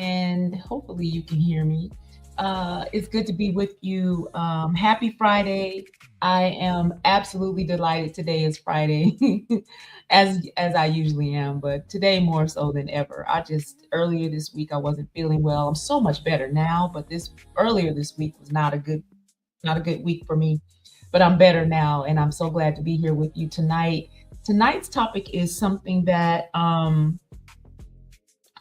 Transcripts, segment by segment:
and hopefully you can hear me. It's good to be with you. Happy Friday. I am absolutely delighted today is Friday, as I usually am, but today more so than ever. I just earlier this week I wasn't feeling well. I'm so much better now, but this earlier this week was not a good week for me. But I'm better now, and I'm so glad to be here with you tonight. Tonight's topic is something that I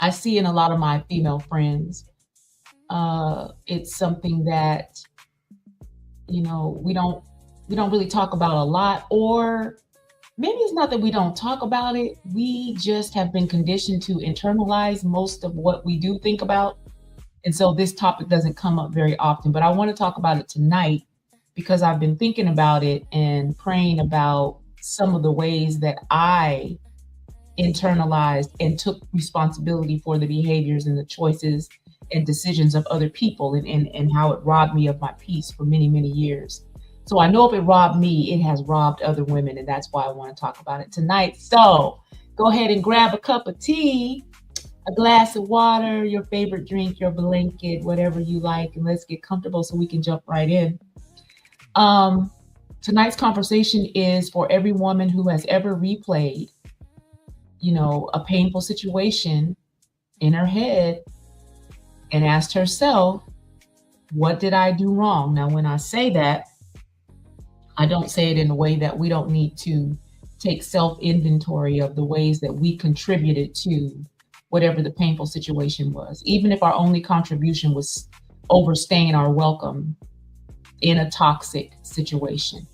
see in a lot of my female friends. It's something that we don't really talk about a lot, or maybe it's not that we don't talk about it. We just have been conditioned to internalize most of what we do think about, and so this topic doesn't come up very often. But I want to talk about it tonight because I've been thinking about it and praying about some of the ways that I internalized and took responsibility for the behaviors and the choices and decisions of other people, and how it robbed me of my peace for many, many years. So I know if it robbed me, it has robbed other women, and that's why I want to talk about it tonight. So go ahead and grab a cup of tea, a glass of water, your favorite drink, your blanket, whatever you like, and let's get comfortable so we can jump right in. Um, Tonight's conversation is for every woman who has ever replayed, a painful situation in her head and asked herself, what did I do wrong? Now, when I say that, I don't say it in a way that we don't need to take self inventory of the ways that we contributed to whatever the painful situation was, even if our only contribution was overstaying our welcome in a toxic situation.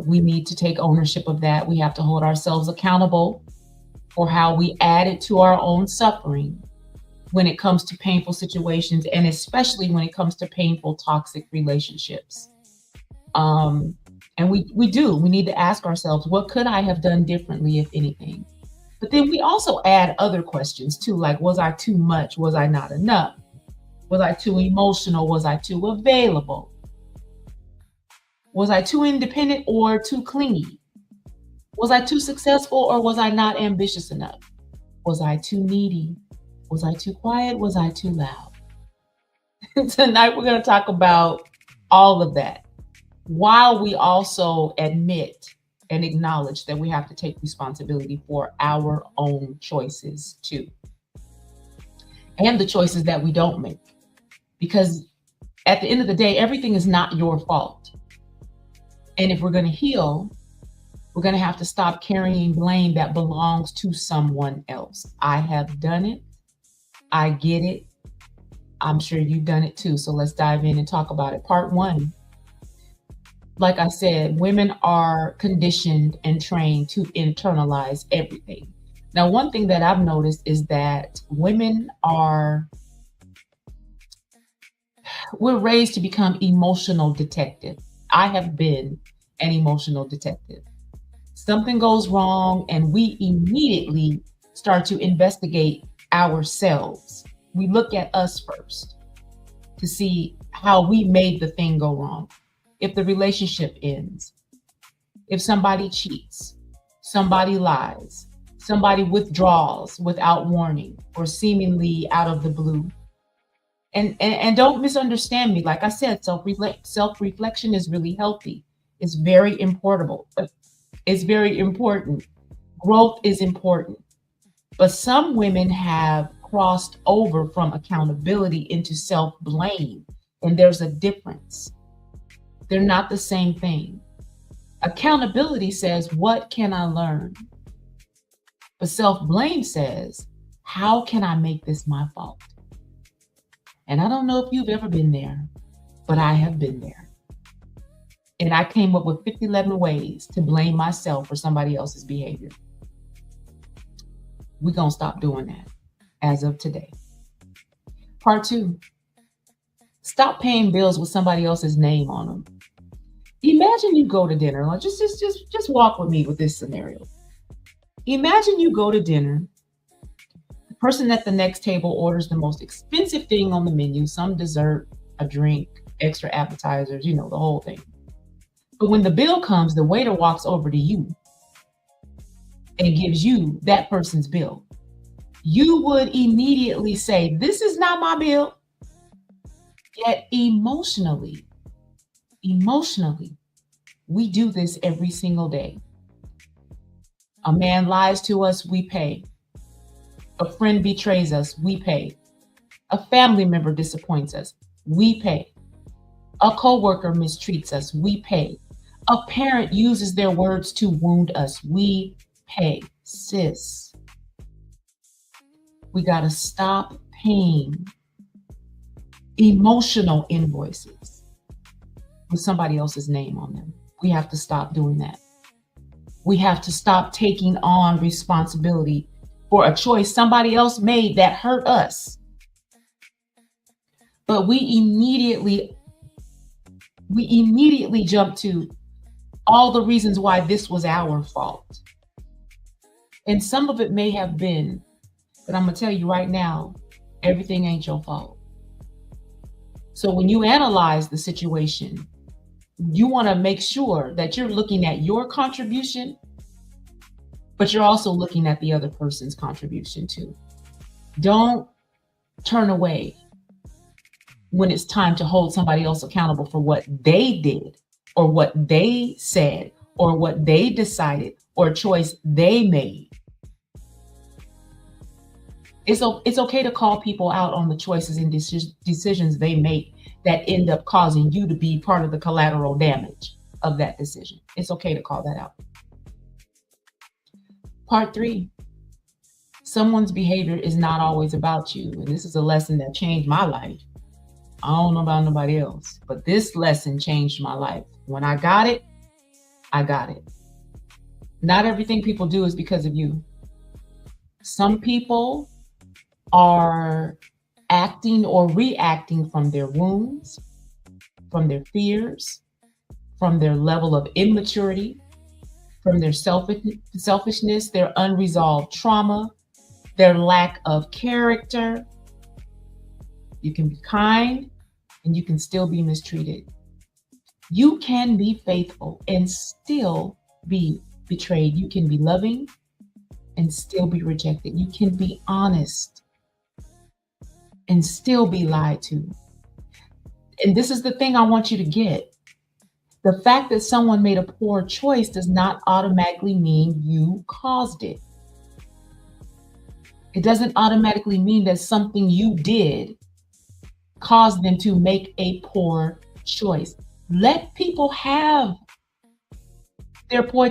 We need to take ownership of that. We have to hold ourselves accountable for how we added to our own suffering when it comes to painful situations, and especially when it comes to painful toxic relationships. Um, and we need to ask ourselves, what could I have done differently, if anything? But then we also add other questions too, like, was I too much? Was I not enough? Was I too emotional? Was I too available? Was I too independent or too clingy? Was I too successful or was I not ambitious enough? Was I too needy? Was I too quiet? Was I too loud? Tonight, we're going to talk about all of that while we also admit and acknowledge that we have to take responsibility for our own choices too, and the choices that we don't make. Because at the end of the day, everything is not your fault. And if we're going to heal, we're going to have to stop carrying blame that belongs to someone else. I have done it. I get it. I'm sure you've done it too. So let's dive in and talk about it. Part one. Like I said, women are conditioned and trained to internalize everything. Now, one thing that I've noticed is that we're raised to become emotional detectives. I have been an emotional detective. Something goes wrong, and we immediately start to investigate ourselves. We look at us first to see how we made the thing go wrong. If the relationship ends, if somebody cheats, somebody lies, somebody withdraws without warning or seemingly out of the blue. And don't misunderstand me. Like I said, self reflection is really healthy. It's very important. It's very important. Growth is important. But some women have crossed over from accountability into self blame, and there's a difference. They're not the same thing. Accountability says, what can I learn? But self blame says, how can I make this my fault? And I don't know if you've ever been there, but I have been there. And I came up with 11 ways to blame myself for somebody else's behavior. We're going to stop doing that as of today. Part two, stop paying bills with somebody else's name on them. Imagine you go to dinner. Like just walk with me with this scenario. Imagine you go to dinner. The person at the next table orders the most expensive thing on the menu, some dessert, a drink, extra appetizers, the whole thing. But when the bill comes, the waiter walks over to you and gives you that person's bill. you would immediately say, this is not my bill. Yet emotionally, we do this every single day. A man lies to us, we pay. A friend betrays us, we pay. A family member disappoints us, we pay. A coworker mistreats us, we pay. A parent uses their words to wound us, we pay. Sis, we got to stop paying emotional invoices with somebody else's name on them. We have to stop doing that. We have to stop taking on responsibility for a choice somebody else made that hurt us. But we immediately jump to all the reasons why this was our fault. And some of it may have been, but I'm going to tell you right now, everything ain't your fault. So when you analyze the situation, you want to make sure that you're looking at your contribution, but you're also looking at the other person's contribution too. Don't turn away when it's time to hold somebody else accountable for what they did or what they said or what they decided or a choice they made. It's okay to call people out on the choices and decisions they make that end up causing you to be part of the collateral damage of that decision. It's okay to call that out. Part 3, someone's behavior is not always about you. And this is a lesson that changed my life. I don't know about nobody else, but this lesson changed my life. When I got it, I got it. Not everything people do is because of you. Some people are acting or reacting from their wounds, from their fears, from their level of immaturity, from their selfishness, their unresolved trauma, their lack of character. You can be kind and you can still be mistreated. You can be faithful and still be betrayed. You can be loving and still be rejected. You can be honest and still be lied to. And this is the thing I want you to get. The fact that someone made a poor choice does not automatically mean you caused it. It doesn't automatically mean that something you did caused them to make a poor choice. Let people have their poor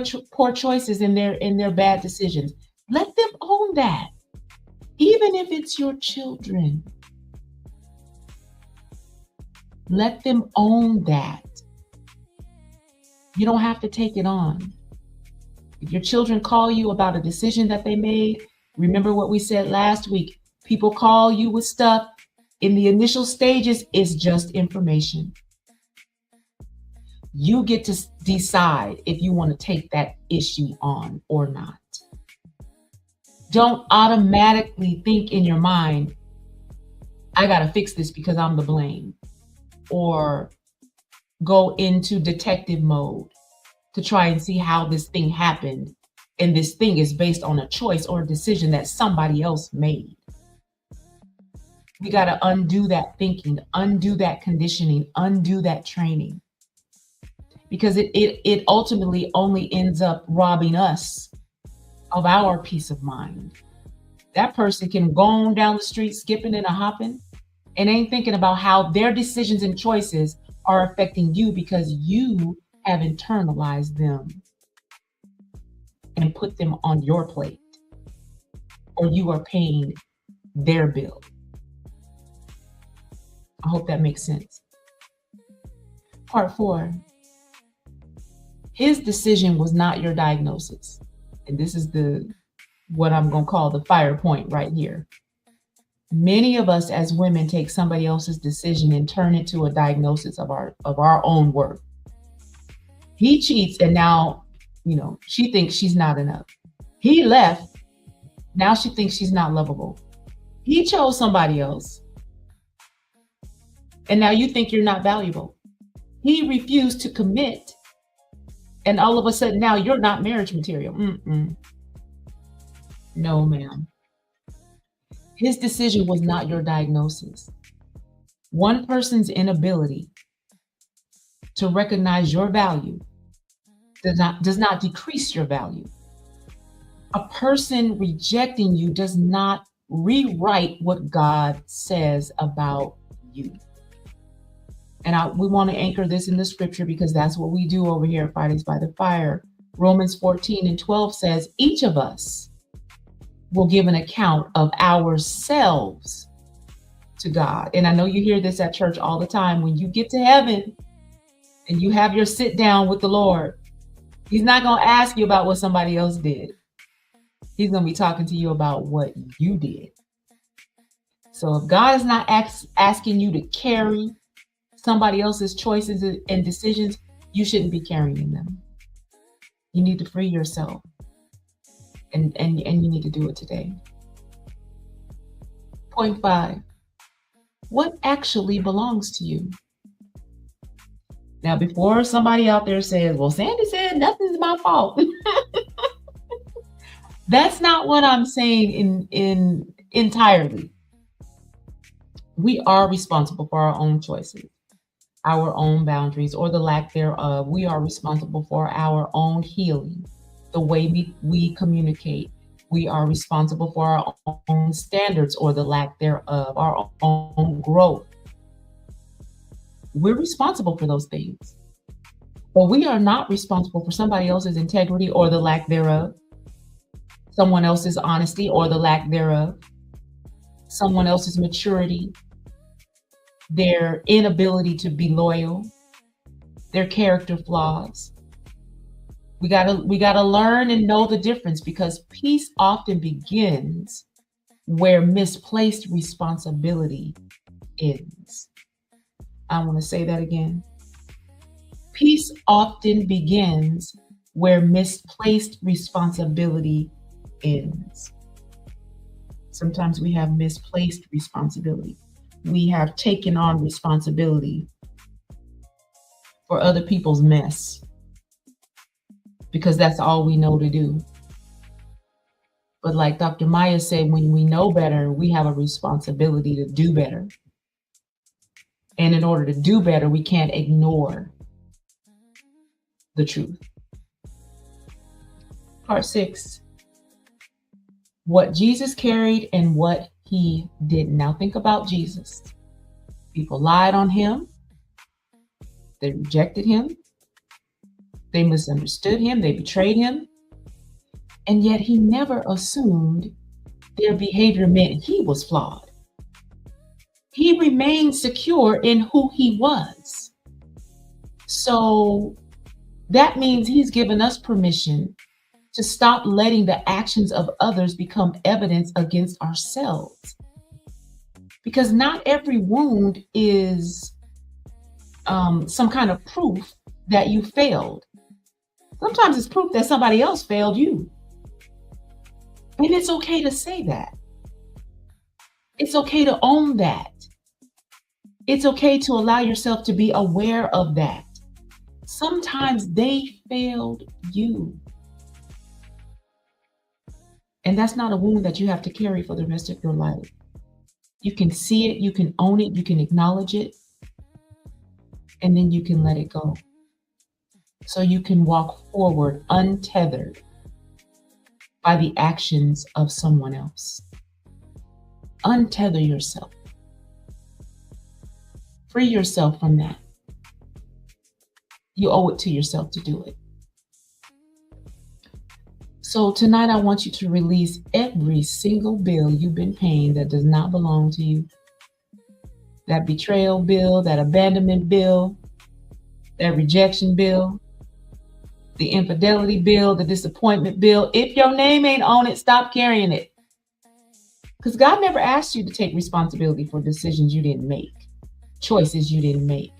choices and their bad decisions. Let them own that, even if it's your children. Let them own that. You don't have to take it on. If your children call you about a decision that they made, remember what we said last week. People call you with stuff. In the initial stages, it's just information. You get to decide if you want to take that issue on or not. Don't automatically think in your mind, I got to fix this because I'm the blame. Or go into detective mode to try and see how this thing happened. And this thing is based on a choice or a decision that somebody else made. We got to undo that thinking, undo that conditioning, undo that training. Because it ultimately only ends up robbing us of our peace of mind. That person can go on down the street skipping and a hopping and ain't thinking about how their decisions and choices are affecting you because you have internalized them and put them on your plate, or you are paying their bill. I hope that makes sense. Part 4, his decision was not your diagnosis. And this is what I'm going to call the fire point right here. Many of us as women take somebody else's decision and turn it to a diagnosis of our own worth. He cheats and now, she thinks she's not enough. He left. Now she thinks she's not lovable. He chose somebody else. And now you think you're not valuable. He refused to commit. And all of a sudden now you're not marriage material. No, ma'am. His decision was not your diagnosis. One person's inability to recognize your value does not decrease your value. A person rejecting you does not rewrite what God says about you. And we want to anchor this in the scripture because that's what we do over here at Fridays by the Fire. Romans 14:12 says, each of us will give an account of ourselves to God. And I know you hear this at church all the time. When you get to heaven and you have your sit down with the Lord, He's not going to ask you about what somebody else did. He's going to be talking to you about what you did. So if God is not asking you to carry somebody else's choices and decisions, you shouldn't be carrying them. You need to free yourself. And you need to do it today. Point 5. What actually belongs to you? Now, before somebody out there says, well, Sandy said nothing's my fault. That's not what I'm saying in entirely. We are responsible for our own choices, our own boundaries, or the lack thereof. We are responsible for our own healing, the way we communicate. We are responsible for our own standards or the lack thereof, our own growth. We're responsible for those things. But we are not responsible for somebody else's integrity or the lack thereof, someone else's honesty or the lack thereof, someone else's maturity, their inability to be loyal, their character flaws. We gotta learn and know the difference, because peace often begins where misplaced responsibility ends. I want to say that again. Peace often begins where misplaced responsibility ends. Sometimes we have misplaced responsibility. We have taken on responsibility for other people's mess because that's all we know to do. But like Dr. Maya said, when we know better, we have a responsibility to do better. And in order to do better, we can't ignore the truth. Part 6, what Jesus carried and what he didn't. Now think about Jesus. People lied on him. They rejected him. They misunderstood him. They betrayed him. And yet he never assumed their behavior meant he was flawed. He remained secure in who he was. So that means he's given us permission to stop letting the actions of others become evidence against ourselves. Because not every wound is some kind of proof that you failed. Sometimes it's proof that somebody else failed you. And it's okay to say that. It's okay to own that. It's okay to allow yourself to be aware of that. Sometimes they failed you. And that's not a wound that you have to carry for the rest of your life. You can see it, you can own it, you can acknowledge it, and then you can let it go. So you can walk forward untethered by the actions of someone else. Untether yourself. Free yourself from that. You owe it to yourself to do it. So tonight I want you to release every single bill you've been paying that does not belong to you. That betrayal bill, that abandonment bill, that rejection bill, the infidelity bill, the disappointment bill. If your name ain't on it, stop carrying it. Because God never asked you to take responsibility for decisions you didn't make, choices you didn't make,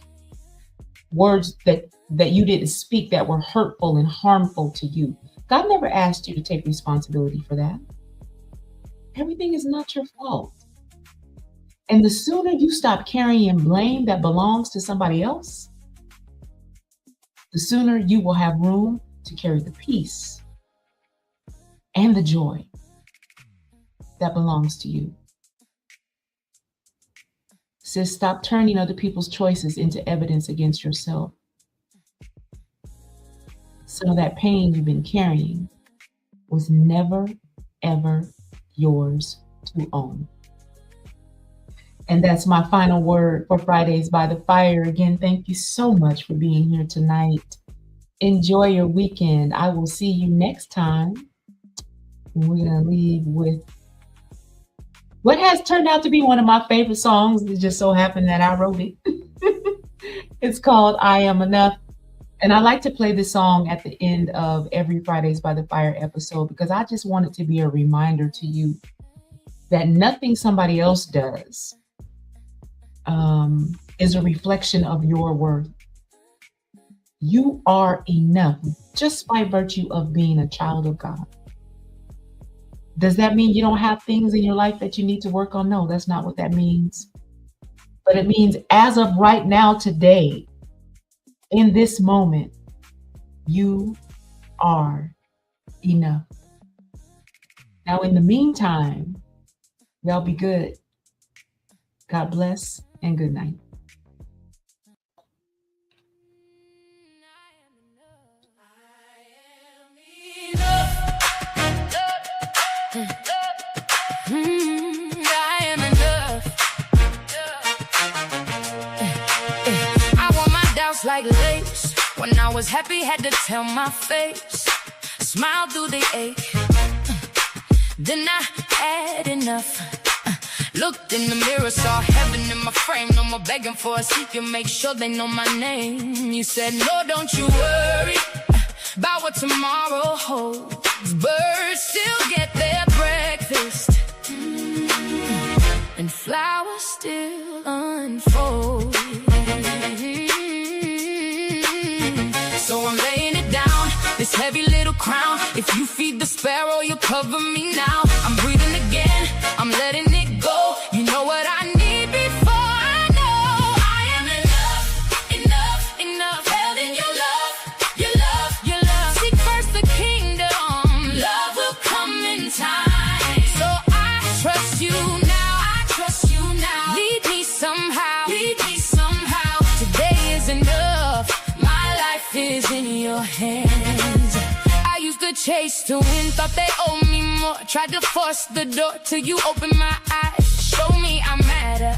words that you didn't speak that were hurtful and harmful to you. God never asked you to take responsibility for that. Everything is not your fault. And the sooner you stop carrying blame that belongs to somebody else, the sooner you will have room to carry the peace and the joy that belongs to you. Sis, stop turning other people's choices into evidence against yourself. Some of that pain you've been carrying was never, ever yours to own. And that's my final word for Fridays by the Fire. Again, thank you so much for being here tonight. Enjoy your weekend. I will see you next time. We're going to leave with what has turned out to be one of my favorite songs. It just so happened that I wrote it. It's called I Am Enough. And I like to play this song at the end of every Fridays by the Fire episode because I just want it to be a reminder to you that nothing somebody else does is a reflection of your worth. You are enough just by virtue of being a child of God. Does that mean you don't have things in your life that you need to work on? No, that's not what that means. But it means as of right now, today, in this moment, you are enough. Now, in the meantime, y'all be good. God bless and good night. Like lace. When I was happy, had to tell my face. Smile through the ache. Then I had enough. Looked in the mirror, saw heaven in my frame. No more begging for a secret, make sure they know my name. You said, no, don't you worry about what tomorrow holds. Birds still get their breakfast. And flowers still unfold. So I'm laying it down, this heavy little crown. If you feed the sparrow, you'll cover me now. I'm breathing again, I'm letting it go. You know what I need before I know I am enough, enough, enough. Held in your love, your love, your love. Seek first the kingdom, love will come in time. So I trust you now, I trust you now. Lead me somehow, lead me somehow. Today is enough. Is in your hands. I used to chase to win, thought they owed me more. Tried to force the door till you opened my eyes. Show me I matter.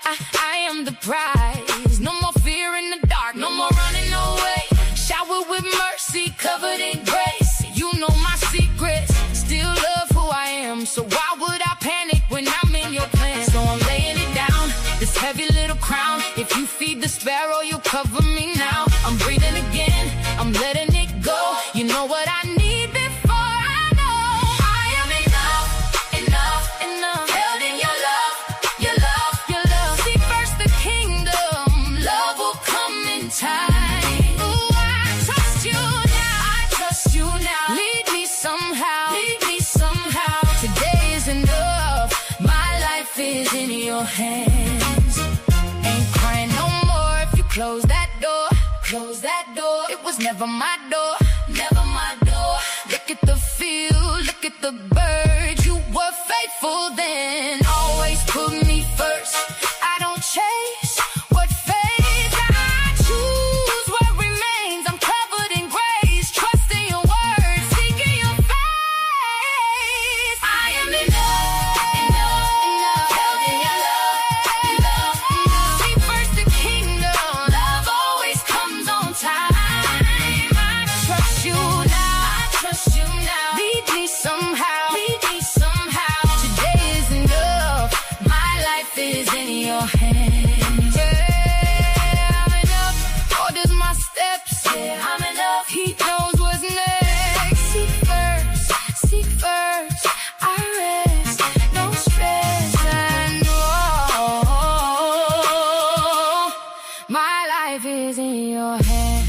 I am the prize. No more fear in the dark, no more running away. Showered with mercy, covered in grace. You know my secrets, still love who I am. So why would I panic when I'm in your plan? So I'm laying it down, this heavy little crown. If you feed the sparrow, you'll cover me now. I'm breathing again, I'm letting it go. You know what I need before I know I am enough, enough, enough. Held in your love, your love, your love. Seek first the kingdom, love will come in time. Ooh, I trust you now, I trust you now. Lead me somehow, lead me somehow. Today is enough, my life is in your hands. Ain't crying no more if you close that door. Close that door, it was never my door, never my door. Look at the field, look at the birds. You were faithful then, always put me first. I don't chase what fades, I choose what remains. I'm covered in grace, trusting your word, seeking your face. I am enough, enough, enough. Held in your love, love, love. Seek first the kingdom, love always comes on time. I trust you now, I trust you now. Lead me somehow, lead me somehow. Today is enough, my life is in your hands. Yeah, I'm enough, orders my steps. Yeah, I'm enough, he knows what's next. Seek first, I rest, no stress. I know my life is in your hands.